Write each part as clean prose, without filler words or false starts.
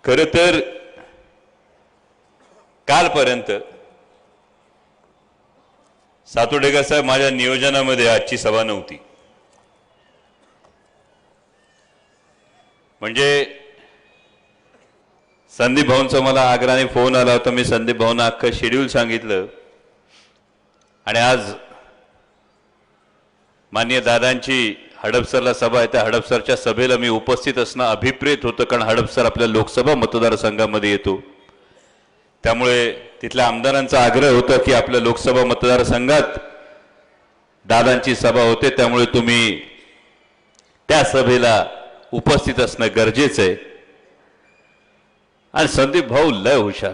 खरं तर कालपर्यंत सातोडेकर साहेब माझ्या नियोजनामध्ये आजची सभा नव्हती. म्हणजे संदीप भाऊंचा मला आग्रहाने फोन आला होता. मी संदीप भाऊंना अख्खं शेड्यूल सांगितलं आणि आज माननीय दादांची हडपसरला सभा आहे. त्या हडपसरच्या सभेला मी उपस्थित असणं अभिप्रेत होतं, कारण हडपसर आपल्या लोकसभा मतदारसंघामध्ये येतो. त्यामुळे तिथल्या आमदारांचा आग्रह होता की आपल्या लोकसभा मतदारसंघात दादांची सभा होते, त्यामुळे तुम्ही त्या सभेला उपस्थित असणं गरजेचं आहे. आणि संदीप भाऊ लय हुशार.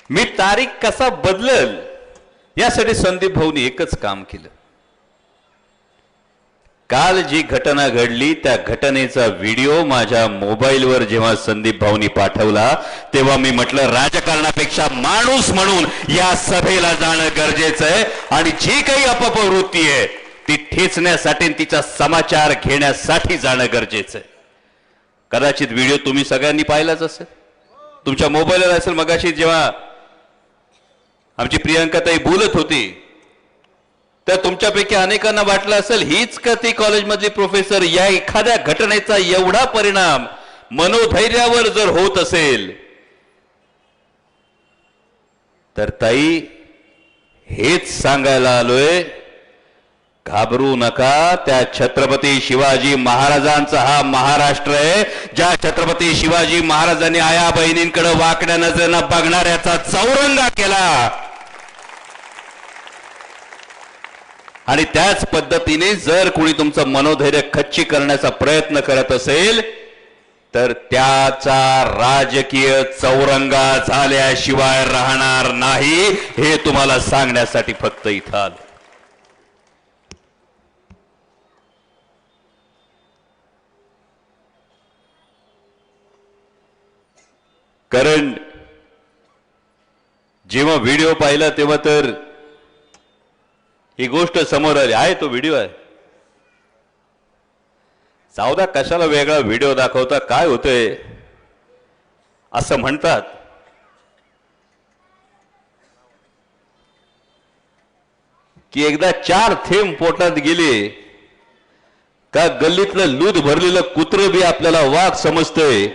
मी तारीख कसा बदलल यासाठी संदीप भाऊनी एकच काम केलं. काल जी घटना घडली त्या घटनेचा व्हिडिओ माझ्या मोबाईलवर जेव्हा संदीप भाऊनी पाठवला तेव्हा मी म्हटलं राजकारणापेक्षा माणूस म्हणून या सभेला जाणं गरजेचं आहे आणि जी काही अपप्रवृत्ती आहे ती ठेचण्यासाठी तिचा समाचार घेण्यासाठी जाणं गरजेचं आहे. कदाचित व्हिडिओ तुम्ही सगळ्यांनी पाहिलाच असेल, तुमच्या मोबाईलवर असेल. मगाशी जेव्हा आमची प्रियंकाताई बोलत होती तर तुमच्यापैकी अनेकांना वाटलं असेल हीच का ती कॉलेजमधली प्रोफेसर. या एखाद्या घटनेचा एवढा परिणाम मनोधैर्यावर जर होत असेल तर ताई हेच सांगायला आलोय, घाबरू नका. त्या छत्रपती शिवाजी महाराजांचा हा महाराष्ट्र आहे. ज्या छत्रपती शिवाजी महाराजांनी आया बहिणींकडे वाकड्या नजरेनं बघणाऱ्याचा चौरंगा केला आणि त्याच पद्धतीने जर कोणी तुमचं मनोधैर्य खच्ची करण्याचा प्रयत्न करत असेल तर त्याचा राजकीय चौरंगा झाल्याशिवाय राहणार नाही, हे तुम्हाला सांगण्यासाठी फक्त इथं आलो. कारण जेव्हा व्हिडिओ पाहिला तेव्हा तर ही गोष्ट समोर आली. आहे तो व्हिडिओ आहे. जाऊद्या कशाला वेगळा व्हिडिओ दाखवता, काय होतंय असं म्हणतात. की एकदा 4 थेंब पोटात गेले का गल्लीतलं दूध भरलेलं कुत्रं बी आपल्याला वाघ समजतंय.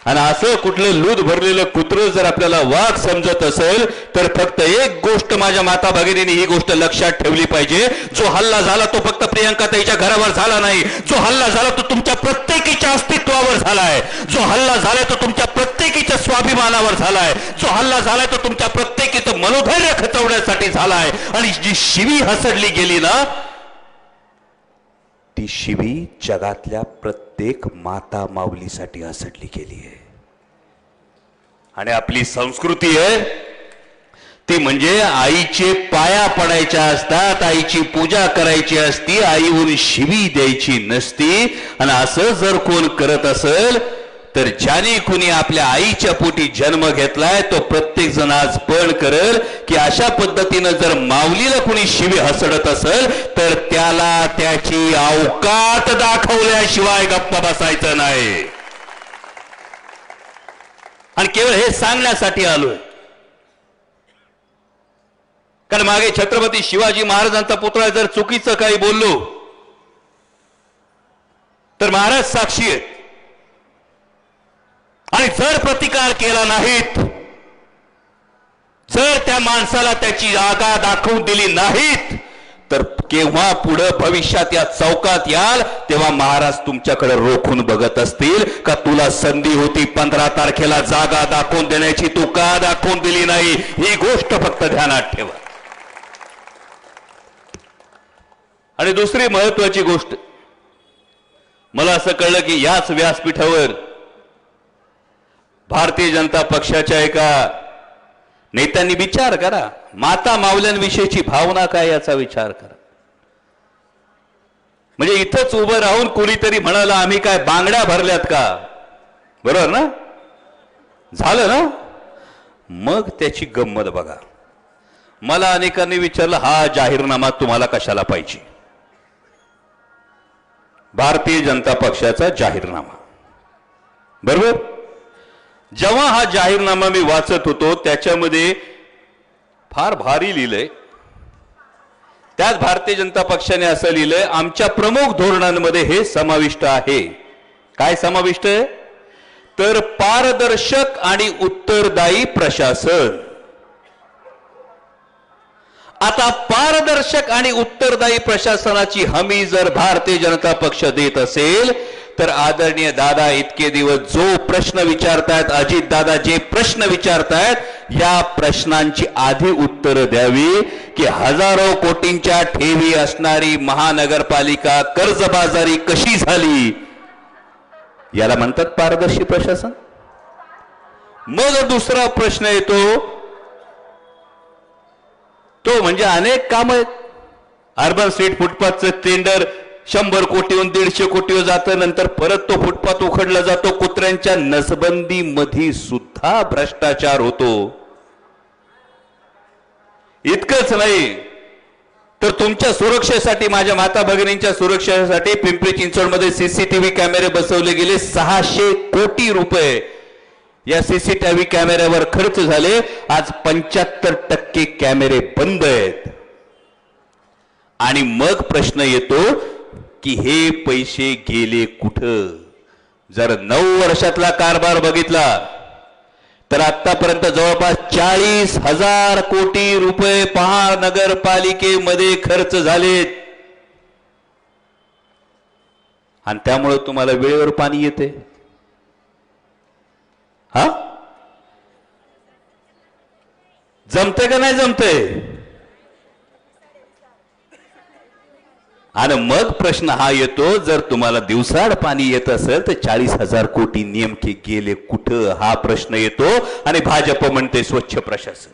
आणि असं कुठलं लूद भरलेलं कुत्र जर आपल्याला वाघ समजत असेल तर फक्त एक गोष्ट माझ्या माता भगिनींनी ही गोष्ट लक्षात ठेवली पाहिजे. जो हल्ला झाला तो फक्त प्रियंकाताईच्या घरावर झाला नाही. जो हल्ला झाला तो तुमच्या प्रत्येकीच्या अस्तित्वावर झालाय. जो हल्ला झालाय तो तुमच्या प्रत्येकीच्या स्वाभिमानावर झालाय. जो हल्ला झालाय तो तुमच्या प्रत्येकीचं मनोधैर्य खचवण्यासाठी झालाय. आणि जी शिवी हसडली गेली ना ती शिवी जगातल्या प्रत्येक माता माऊलीसाठी हसडली गेली आहे. आणि आपली संस्कृती आहे ती म्हणजे आईचे पाया पडायच्या असतात, आईची पूजा करायची असती, आईहून शिवी द्यायची नसती. आणि असं जर कोण करत असेल तर ज्याने कुणी आपल्या आईच्या पोटी जन्म घेतलाय तो प्रत्येक जण आज पण करेल की अशा पद्धतीनं जर माऊलीला कुणी शिवी हसडत असेल तर त्याला त्याची अवकात दाखवल्याशिवाय गप्प बसायचं नाही. आणि केवळ हे सांगण्यासाठी आलोय कारण मागे छत्रपती शिवाजी महाराजांचा पुतळा जर चुकीचं काही बोललो तर महाराज साक्षी आहेत. आणि जर प्रतिकार केला नाहीत, जर त्या माणसाला त्याची जागा दाखवून दिली नाहीत तर केव्हा पुढे भविष्यात या चौकात याल तेव्हा महाराज तुमच्याकडे रोखून बघत असतील का तुला संधी होती 15 तारखेला जागा दाखवून देण्याची, तू का दाखवून दिली नाही. ही गोष्ट फक्त ध्यानात ठेवा. आणि दुसरी महत्वाची गोष्ट, मला असं कळलं की याच व्यासपीठावर भारतीय जनता पक्षाच्या एका नेत्यांनी विचार करा, माता माऊल्यांविषयीची भावना काय याचा विचार करा. म्हणजे इथंच उभं राहून कोणीतरी म्हणाला आम्ही काय बांगड्या भरल्यात का, बरोबर ना, झालं ना, मग त्याची गंमत बघा. मला अनेकांनी विचारलं हा जाहीरनामा तुम्हाला कशाला पाहिजे. भारतीय जनता पक्षाचा जाहीरनामा, बरोबर? जेव्हा हा जाहीरनामा मी वाचत होतो त्याच्यामध्ये फार भारी लिहिलंय. त्यात भारतीय जनता पक्षाने असं लिहिलंय, आमच्या प्रमुख धोरणांमध्ये हे समाविष्ट आहे. काय समाविष्ट आहे? तर पारदर्शक आणि उत्तरदायी प्रशासन. आता पारदर्शक आणि उत्तरदायी प्रशासनाची हमी जर भारतीय जनता पक्ष देत असेल तर आदरणीय दादा इतके दिवस जो प्रश्न विचारतायत, अजित दादा जे प्रश्न विचारतायत, या प्रश्नांची आधी उत्तर द्यावी की हजारो कोटींच्या ठेवी असणारी महानगरपालिका कर्जबाजारी कशी झाली, याला म्हणतात पारदर्शी प्रशासन. मग दुसरा प्रश्न येतो तो म्हणजे अनेक काम आहेत. अर्बन स्ट्रीट फुटपाथचं टेंडर 100 कोटीहून 150 कोटीवर जातं, नंतर परत तो फुटपाथ उखडला जातो. कुत्र्यांच्या नसबंदी मध्ये सुद्धा भ्रष्टाचार होतो. इतकंच नाही तर तुमच्या सुरक्षेसाठी, माझ्या माता भगिनींच्या सुरक्षेसाठी पिंपरी चिंचवडमध्ये सीसीटीव्ही कॅमेरे बसवले गेले. 600 कोटी रुपये या सीसीटीव्ही कॅमेऱ्यावर खर्च झाले. आज 75% कॅमेरे बंद आहेत. आणि मग प्रश्न येतो की हे पैसे गेले कुठं? जर 9 वर्षातला कारभार बघितला तर आतापर्यंत जवळपास 40,000 कोटी रुपये महानगरपालिकेमध्ये खर्च झालेत. आणि त्यामुळे तुम्हाला वेळेवर पाणी येते. हा, जमते का नाही जमते? आणि मग प्रश्न हा येतो, जर तुम्हाला दिवसाड पाणी येत असेल तर 40,000 कोटी नेमके गेले कुठं, हा प्रश्न येतो. आणि भाजप म्हणते स्वच्छ प्रशासन.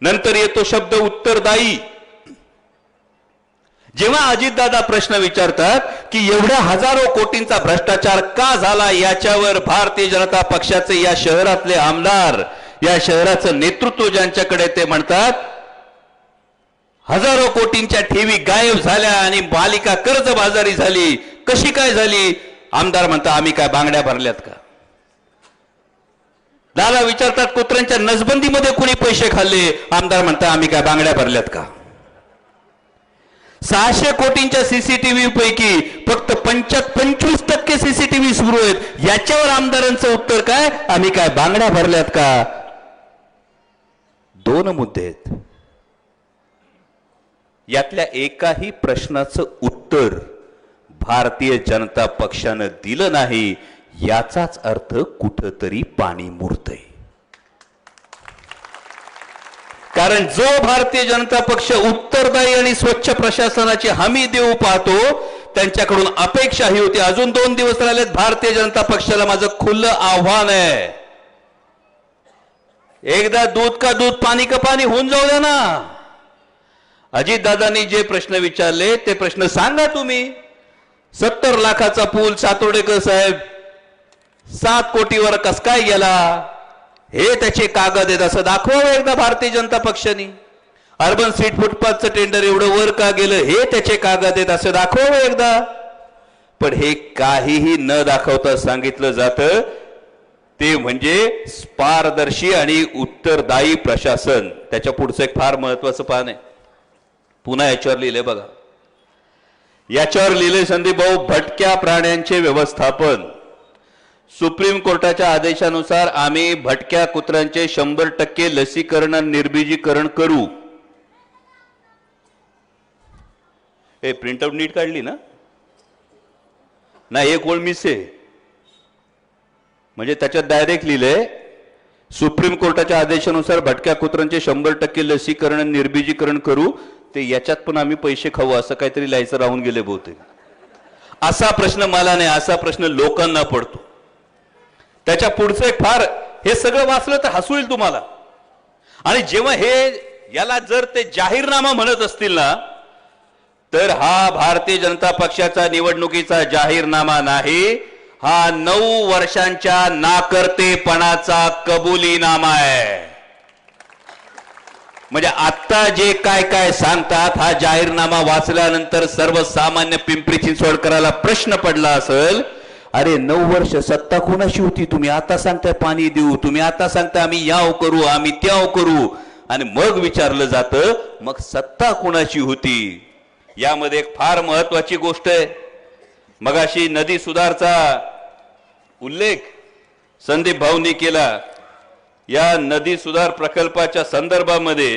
नंतर येतो शब्द उत्तरदायी. जेव्हा अजितदादा प्रश्न विचारतात की एवढ्या हजारो कोटींचा भ्रष्टाचार का झाला, याच्यावर भारतीय जनता पक्षाचे या शहरातले आमदार, या शहराचं नेतृत्व ज्यांच्याकडे, ते म्हणतात हजारो कोटींच्या ठेवी गायब झाल्या आणि पालिका कर्जबाजारी झाली. कशी काय झाली? आमदार म्हणतात आम्ही काय बांगड्या भरल्यात का? दादा विचारतात कुत्र्यांच्या नसबंदीमध्ये कुणी पैसे खाल्ले? आमदार म्हणतात आम्ही काय बांगड्या भरल्यात का? 600 कोटींच्या सीसीटीव्ही पैकी फक्त 25% सीसीटीव्ही सुरू आहेत. याच्यावर आमदारांचं उत्तर काय? आम्ही काय बांगड्या भरल्यात का? 2 मुद्दे आहेत. यातल्या एकाही प्रश्नाचं उत्तर भारतीय जनता पक्षानं दिलं नाही. याचाच अर्थ कुठंतरी पाणी मुरतंय. कारण जो भारतीय जनता पक्ष उत्तरदायी आणि स्वच्छ प्रशासनाची हमी देऊ पाहतो, त्यांच्याकडून अपेक्षा ही होती. अजून 2 दिवस राहिलेत भारतीय जनता पक्षाला माझं खुलं आव्हान आहे, एकदा दूध का दूध पाणी का पाणी होऊन जाऊ द्या ना. अजितदादांनी जे प्रश्न विचारले ते प्रश्न सांगा तुम्ही. 70 लाखाचा पूल सातोडेकर साहेब 7 कोटीवर कस काय गेला, हे त्याचे कागद आहेत असं दाखवावं एकदा भारतीय जनता पक्षाने. अर्बन स्ट्रीट फुटपाथचं टेंडर एवढं वर का गेलं, हे त्याचे कागद आहेत असं दाखवावं एकदा. पण हे काहीही न दाखवता सांगितलं जातं ते म्हणजे पारदर्शी आणि उत्तरदायी प्रशासन. त्याच्या पुढचं एक फार महत्वाचं पान आहे, पुन्हा याच्यावर लिहिले बघा. याच्यावर लिहिले संदीप भाऊ, भटक्या प्राण्यांचे व्यवस्थापन. सुप्रीम कोर्टाच्या आदेशानुसार आम्ही भटक्या कुत्र्यांचे 100% लसीकरण आणि निर्बीजीकरण करू. हे प्रिंटआउट नीट काढली ना? नाही, एक ओळ मिस आहे. म्हणजे त्याच्यात डायरेक्ट लिहिलंय सुप्रीम कोर्टाच्या आदेशानुसार भटक्या कुत्र्यांचे 100% लसीकरण आणि निर्बीजीकरण करू. ते याच्यात पण आम्ही पैसे खाऊ असं काहीतरी लिहायचं राहून गेले बहुतेक. असा प्रश्न मला नाही, असा प्रश्न लोकांना पडतो. त्याच्या पुढचं एक फार, हे सगळं वाचलं तर हसू येईल तुम्हाला. आणि जेव्हा हे याला जर ते जाहीरनामा म्हणत असतील ना, तर हा भारतीय जनता पक्षाचा निवडणुकीचा जाहीरनामा नाही, हा 9 वर्षांच्या नाकर्तेपणाचा कबुलीनामा आहे. म्हणजे आता जे काय काय सांगतात हा जाहीरनामा वाचल्यानंतर सर्वसामान्य पिंपरी चिंचवडकराला प्रश्न पडला असेल, अरे 9 वर्ष सत्ता कोणाची होती? तुम्ही आता सांगताय पाणी देऊ, तुम्ही आता सांगताय आम्ही याव करू, आम्ही त्याव करू, आणि मग विचारलं जातं मग सत्ता कोणाची होती? यामध्ये एक फार महत्वाची गोष्ट आहे. मगाशी नदी सुधारचा उल्लेख संदीप भाऊंनी केला. या नदी सुधार प्रकल्पाच्या संदर्भामध्ये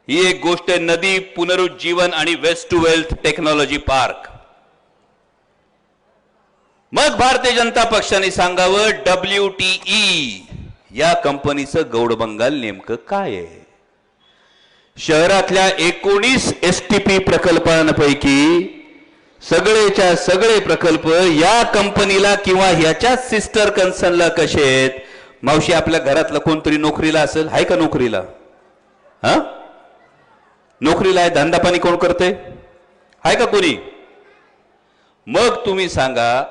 ही एक गोष्ट आहे, नदी पुनरुज्जीवन आणि waste to wealth technology park. मग भारतीय जनता पक्षाने सांगावं WTE या कंपनीचं गौडबंगाल नेमकं काय आहे? शहरातल्या 19 STP प्रकल्पांपैकी सगळेच्या सगळे प्रकल्प या कंपनीला किंवा ह्याच्या सिस्टर कन्सर्नला कसे आहेत? मावशी, आपल्या घरातलं कोणतरी नोकरीला असेल, आहे का नोकरीला? हा, नोकरीला आहे. धंदा पाणी कोण करते? आहे का कोणी? मग तुम्ही सांगा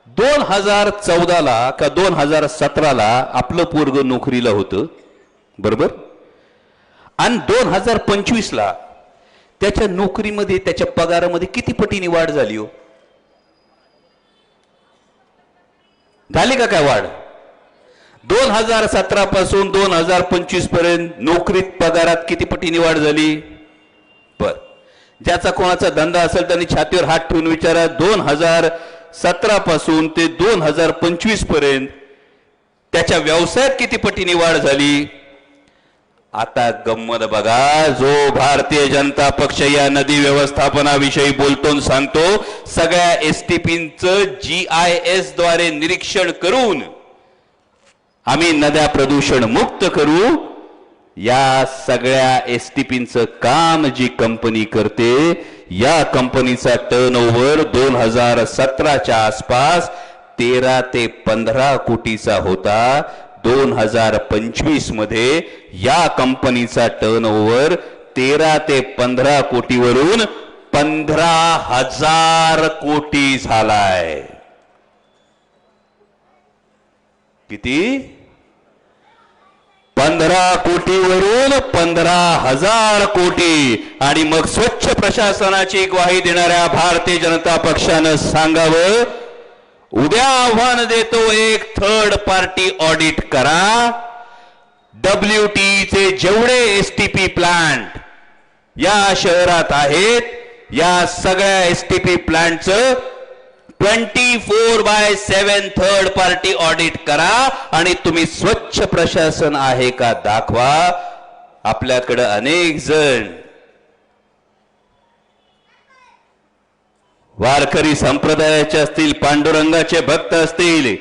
2014ला का 2017ला आपलं पोरग नोकरीला होतं, बरोबर? आणि 2025ला त्याच्या नोकरीमध्ये, त्याच्या पगारामध्ये किती पटीने वाढ झाली हो? झाली का काय वाढ? 2017 पासून 2025 पर्यंत नोकरीत पगारात किती पटीने वाढ झाली? बर, ज्याचा कोणाचा धंदा असेल त्यांनी छातीवर हात ठेवून विचारा, 2017 पासून ते 2025 पर्यंत त्याच्या व्यवसायात किती पटीने वाढ झाली? आता गंमत बघा, जो भारतीय जनता पक्ष या नदी व्यवस्थापनाविषयी बोलतो सांगतो, सगळ्या STPचं GIS द्वारे निरीक्षण करून आम्ही नद्या प्रदूषण मुक्त करू, या सगळ्या STPचं काम जी कंपनी करते, या कंपनीचा टर्नओव्हर 2017च्या आसपास 13 ते 15 कोटीचा होता. 2025 मध्ये या कंपनीचा टर्नओव्हर 13 ते 15 कोटीवरून 15,000 कोटी झालाय. किती? 15 कोटीवरून 15,000 कोटी. आणि मग स्वच्छ प्रशासनाची ग्वाही देणाऱ्या भारतीय जनता पक्षानं सांगावं, उद्या आव्हान देतो, एक थर्ड पार्टी ऑडिट करा. WTEचे जेवढे STP प्लांट या शहरात आहेत, या सगळ्या STP प्लांटचं 24/7 थर्ड पार्टी ऑडिट करा आणि तुम्ही स्वच्छ प्रशासन आहे का दाखवा. आपल्याकडे अनेक जण वारकरी संप्रदायाचे असतील, पांडुरंगाचे भक्त असतील,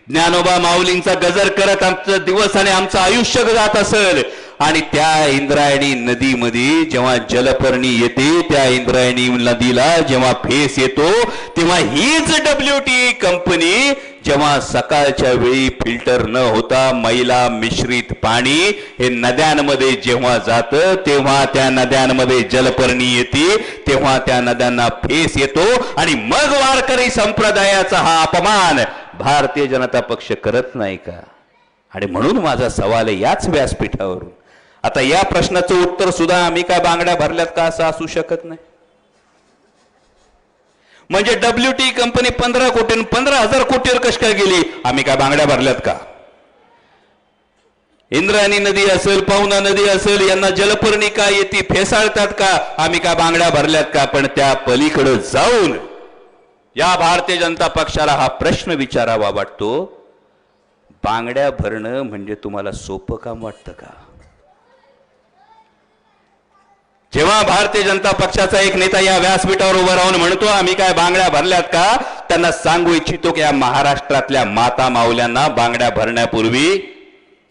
ज्ञानोबा माऊलींचा गजर करत आमचं दिवस आणि आमचं आयुष्य जात असेल, आणि त्या इंद्रायणी नदीमध्ये जेव्हा जलपर्णी येते, त्या इंद्रायणी नदीला जेव्हा फेस येतो, तेव्हा हीच WTE कंपनी जेव्हा सकाळच्या वेळी फिल्टर न होता मैला मिश्रित पाणी हे नद्यांमध्ये जेव्हा जातं, तेव्हा त्या नद्यांमध्ये जलपर्णी येते, तेव्हा त्या नद्यांना फेस येतो, आणि मग वारकरी संप्रदायाचा हा अपमान भारतीय जनता पक्ष करत नाही का? आणि म्हणून माझा सवाल आहे याच व्यासपीठावरून, आता या प्रश्नाचं उत्तर सुद्धा आम्ही काय बांगड्या भरल्यात का असं असू शकत नाही. म्हणजे WTE कंपनी 15 कोटी 15,000 कोटीवर कशी काय गेली? आम्ही काय बांगड्या भरल्यात का? इंद्रायणी नदी असेल, पवना नदी असेल, यांना जलपर्णी का येते, फेसाळतात का? आम्ही काय बांगड्या भरल्यात का? पण त्या पलीकडे जाऊन या भारतीय जनता पक्षाला हा प्रश्न विचारावा वाटतो, बांगड्या भरणं म्हणजे तुम्हाला सोपं काम वाटतं का? जेव्हा भारतीय जनता पक्षाचा एक नेता या व्यासपीठावर उभा राहून म्हणतो आम्ही काय बांगड्या भरल्यात का, त्यांना सांगू इच्छितो की या महाराष्ट्रातल्या माता माऊल्यांना बांगड्या भरण्यापूर्वी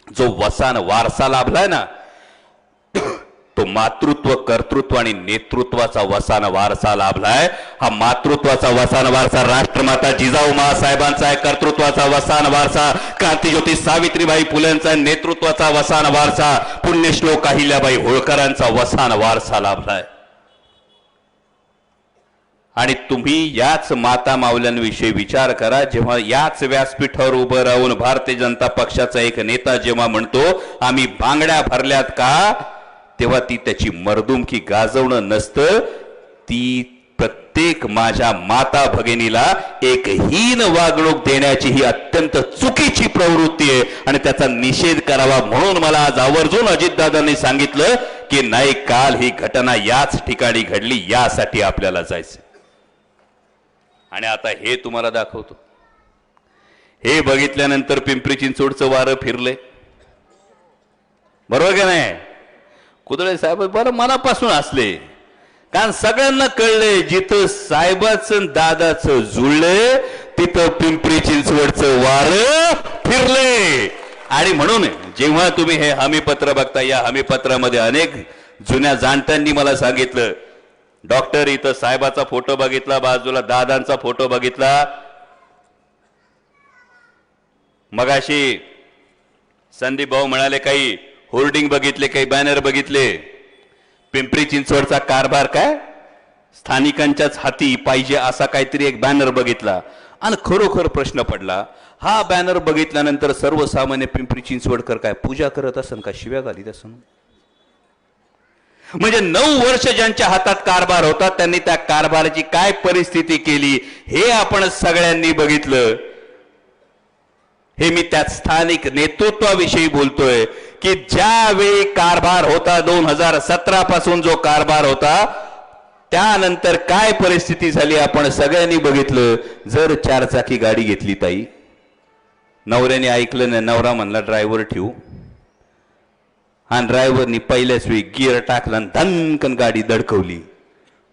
जो वसान वारसा लाभलाय ना, तो मातृत्व, कर्तृत्व आणि नेतृत्वाचा वसान वारसा लाभलाय. हा मातृत्वाचा वसान वारसा राष्ट्रमाता जिजाऊ मासाहेबांचा आहे, कर्तृत्वाचा वसान वारसा क्रांतिज्योती सावित्रीबाई फुलेंचा, नेतृत्वाचा वसान वारसा पुण्यश्लोक अहिल्याबाई होळकरांचा वसान वारसा लाभलाय. आणि तुम्ही याच माता मावल्यांविषयी विचार करा, जेव्हा याच व्यासपीठावर उभं राहून भारतीय जनता पक्षाचा एक नेता जेव्हा म्हणतो आम्ही बांगड्या भरल्यात का, तेव्हा ती त्याची मर्दुमकी गाजवणं नसतं, ती प्रत्येक माझ्या माता भगिनीला एक हीन वागणूक देण्याची ही अत्यंत चुकीची प्रवृत्ती आहे आणि त्याचा निषेध करावा म्हणून मला आज आवर्जून अजितदादांनी सांगितलं की नाही, काल ही घटना याच ठिकाणी घडली, यासाठी आपल्याला जायचं. आणि आता हे तुम्हाला दाखवतो. हे बघितल्यानंतर पिंपरी चिंचवडचं वारं फिरले, बरोबर का नाही? कुदळे साहेब बरं मनापासून असले, कारण सगळ्यांना कळले जिथं साहेबाचं दादाचं जुळले तिथं पिंपरी चिंचवडचं वारं फिरले. आणि म्हणून जेव्हा तुम्ही हे हमीपत्र बघता, या हमीपत्रामध्ये अनेक जुन्या जाणत्यांनी मला सांगितलं, डॉक्टर इथं साहेबाचा फोटो बघितला, बाजूला दादांचा फोटो बघितला, मगाशी संदीप भाऊ म्हणाले काही होर्डिंग बघितले, काही बॅनर बघितले. पिंपरी चिंचवडचा कारभार काय स्थानिकांच्याच हाती पाहिजे असा काहीतरी एक बॅनर बघितला आणि खरोखर प्रश्न पडला, हा बॅनर बघितल्यानंतर सर्वसामान्य पिंपरी चिंचवडकर काय पूजा करत असन का, शिव्या घालीत असन? म्हणजे 9 वर्ष ज्यांच्या हातात कारभार होता त्यांनी त्या कारभाराची काय परिस्थिती केली हे आपण सगळ्यांनी बघितलं. हे मी त्या स्थानिक नेतृत्वाविषयी बोलतोय की ज्यावेळी कारभार होता 2017 पासून जो कारभार होता त्यानंतर काय परिस्थिती झाली आपण सगळ्यांनी बघितलं. जर 4 चाकी गाडी घेतली ताई, नवऱ्याने ऐकलं नाही, नवरा म्हणला ड्रायव्हर ठेवू, आणि ड्रायव्हरनी पहिल्याच वेळी गिअर टाकला आणि धनकन गाडी धडकवली,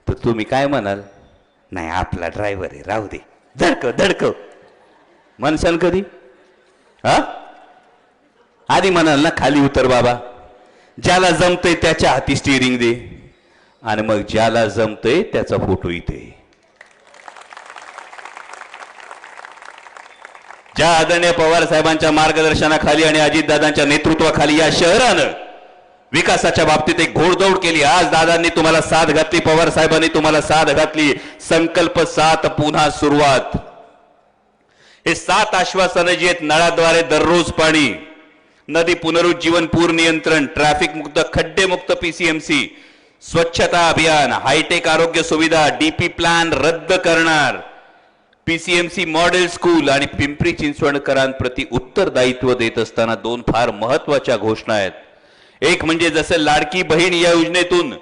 तर तुम्ही काय म्हणाल? नाही आपला ड्रायव्हर आहे, राहू दे, धडकव धडकव म्हणसान कधी? हा आधी म्हणाल ना खाली उतर बाबा, ज्याला जमतंय त्याच्या हाती स्टिअरिंग दे, आणि मग ज्याला जमतंय त्याचा फोटो इथे. ज्या आदरणीय पवार साहेबांच्या मार्गदर्शनाखाली आणि अजितदादांच्या नेतृत्वाखाली या शहरानं विकासाच्या बाबतीत एक घोडदौड केली. आज दादांनी तुम्हाला साथ घातली, पवार साहेबांनी तुम्हाला साथ घातली. संकल्प 7 पुन्हा सुरुवात. हे 7 आश्वासनं जी आहेत, नळाद्वारे दररोज पाणी, नदी पुनरुज्जीवन, पूर नियंत्रण, ट्रॅफिक मुक्त, खड्डे मुक्त पीसीएमसी, स्वच्छता अभियान, हायटेक आरोग्य सुविधा, डीपी प्लॅन रद्द करणार, पीसीएमसी मॉडेल स्कूल आणि पिंपरी चिंचवडकरांप्रती उत्तरदायित्व देत असताना 2 फार महत्वाच्या घोषणा आहेत. एक म्हणजे जसं लाडकी बहीण या योजनेतून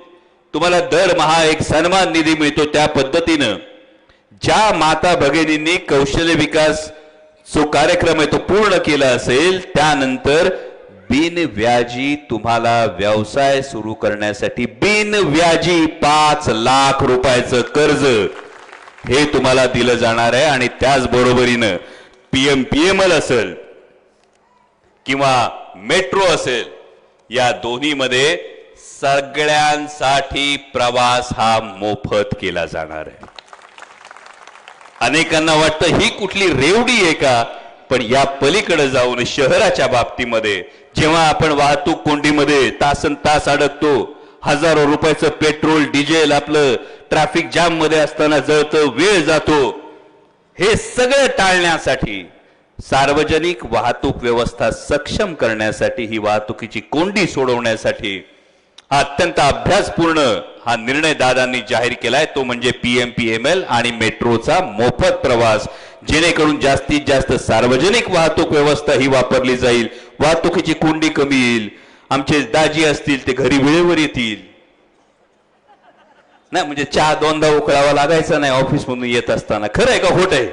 तुम्हाला दरमहा एक सन्मान निधी मिळतो, त्या पद्धतीनं ज्या माता भगिनींनी कौशल्य विकास जो कार्यक्रम आहे तो पूर्ण केला असेल, त्यानंतर बिनव्याजी तुम्हाला व्यवसाय सुरू करण्यासाठी बिनव्याजी 5 लाख रुपयाचं कर्ज हे तुम्हाला दिलं जाणार आहे. आणि त्याचबरोबरीनं पीएमएल असेल किंवा मेट्रो असेल, या दोन्हीमध्ये सगळ्यांसाठी प्रवास हा मोफत केला जाणार आहे. अनेकांना वाटतं ही कुठली रेवडी आहे का, पण या पलीकडे जाऊन शहराच्या बाबतीमध्ये जेव्हा आपण वाहतूक कोंडीमध्ये तासन तास अडकतो, हजारो रुपयाचं पेट्रोल डिझेल आपलं ट्रॅफिक जाम मध्ये असताना जळतं, वेळ जातो, हे सगळं टाळण्यासाठी, सार्वजनिक वाहतूक व्यवस्था सक्षम करण्यासाठी, ही वाहतुकीची कोंडी सोडवण्यासाठी अत्यंत अभ्यासपूर्ण हा निर्णय दादांनी जाहीर केलाय. तो म्हणजे पीएमपीएमएल आणि मेट्रोचा मोफत प्रवास, जेणेकरून जास्तीत जास्त सार्वजनिक वाहतूक व्यवस्था ही वापरली जाईल, वाहतुकीची कोंडी कमी येईल, आमचे दाजी असतील ते घरी वेळेवर येतील, नाही म्हणजे चहा 2दा उकळावा लागायचा नाही ऑफिस मधून येत असताना. खरं आहे का खोट आहे?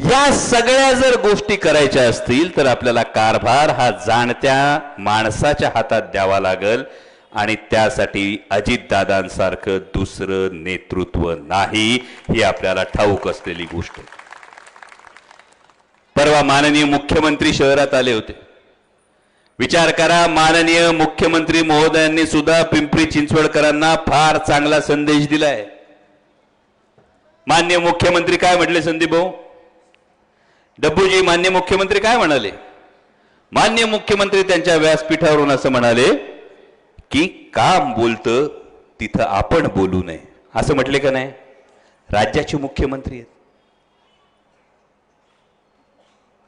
या सगळ्या जर गोष्टी करायच्या असतील तर आपल्याला कारभार हा जाणत्या माणसाच्या हातात द्यावा लागेल, आणि त्यासाठी अजितदादांसारखं दुसरं नेतृत्व नाही, ही आपल्याला ठाऊक असलेली गोष्ट. परवा माननीय मुख्यमंत्री शहरात आले होते. विचार करा, माननीय मुख्यमंत्री महोदयांनी सुद्धा पिंपरी चिंचवडकरांना फार चांगला संदेश दिलाय. माननीय मुख्यमंत्री काय म्हटले संदीप भाऊ? डब्बूजी, माननीय मुख्यमंत्री काय म्हणाले? माननीय मुख्यमंत्री त्यांच्या व्यासपीठावरून असं म्हणाले की काम बोलतं तिथं आपण बोलू नये, असं म्हटले का नाही? राज्याचे मुख्यमंत्री आहेत.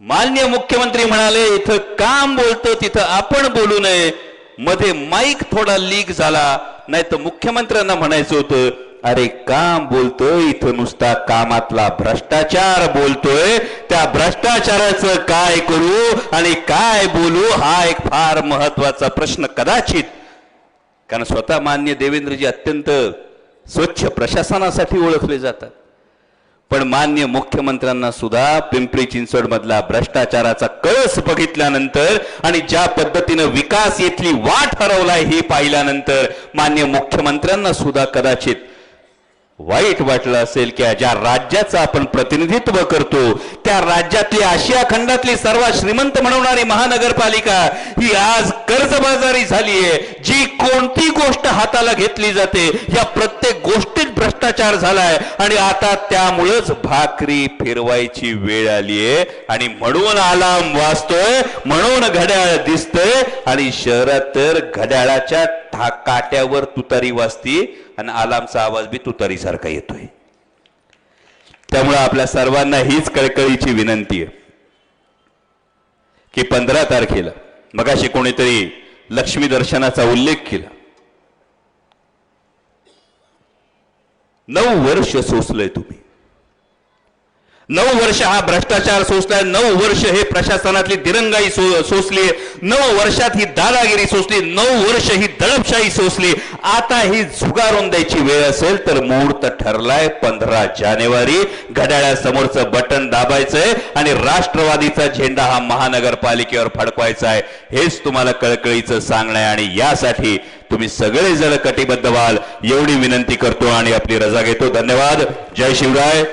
मान्य मुख्यमंत्री म्हणाले इथं काम बोलतं तिथं आपण बोलू नये. मध्ये माईक थोडा लीक झाला, नाही तर मुख्यमंत्र्यांना म्हणायचं होतं अरे काम बोलतोय इथं नुसता कामातला भ्रष्टाचार बोलतोय, त्या भ्रष्टाचाराचं काय करू आणि काय बोलू हा एक फार महत्वाचा प्रश्न कदाचित. कारण स्वतः मान्य देवेंद्रजी अत्यंत स्वच्छ प्रशासनासाठी ओळखले जातात, पण मान्य मुख्यमंत्र्यांना सुद्धा पिंपरी चिंचवड मधला भ्रष्टाचाराचा कळस बघितल्यानंतर आणि ज्या पद्धतीनं विकास येथली वाट हरवलाय हे पाहिल्यानंतर मान्य मुख्यमंत्र्यांना सुद्धा कदाचित वाईट वाटलं असेल की ज्या राज्याचं आपण प्रतिनिधित्व करतो त्या राज्यातली आशिया खंडातली सर्वात श्रीमंत म्हणवणारी महानगरपालिका ही आज कर्जबाजारी झालीये. जी कोणती गोष्ट हाताला घेतली जाते या प्रत्येक गोष्टीत भ्रष्टाचार झालाय आणि आता त्यामुळेच भाकरी फिरवायची वेळ आलीये. आणि म्हणून अलार्म वाजतोय, म्हणून घड्याळ दिसतंय आणि शहरात तर घड्याळाच्या काट्यावर तुतारी वाजती आणि अलार्मचा आवाज बी तुतारी सारखा येतोय. त्यामुळे आपल्या सर्वांना हीच कळकळीची विनंती आहे की 15 तारखेला मगाशी कोणीतरी लक्ष्मी दर्शनाचा उल्लेख केला. 9 वर्ष सोसलंय तुम्ही, 9 वर्ष हा भ्रष्टाचार सोसलाय, 9 वर्ष हे प्रशासनातली दिरंगाई सोसली, 9 वर्षात ही दादागिरी सोसली, 9 वर्ष ही दडपशाही सोसली. आता ही झुगारून द्यायची वेळ असेल तर मुहूर्त ठरलाय 15 जानेवारी. घड्याळासमोरचं बटन दाबायचंय आणि राष्ट्रवादीचा झेंडा हा महानगरपालिकेवर फडकवायचा आहे. हेच तुम्हाला कळकळीचं सांगणं आहे आणि यासाठी तुम्ही सगळे जण कटिबद्ध व्हाल एवढी विनंती करतो आणि आपली रजा घेतो. धन्यवाद. जय शिवराय.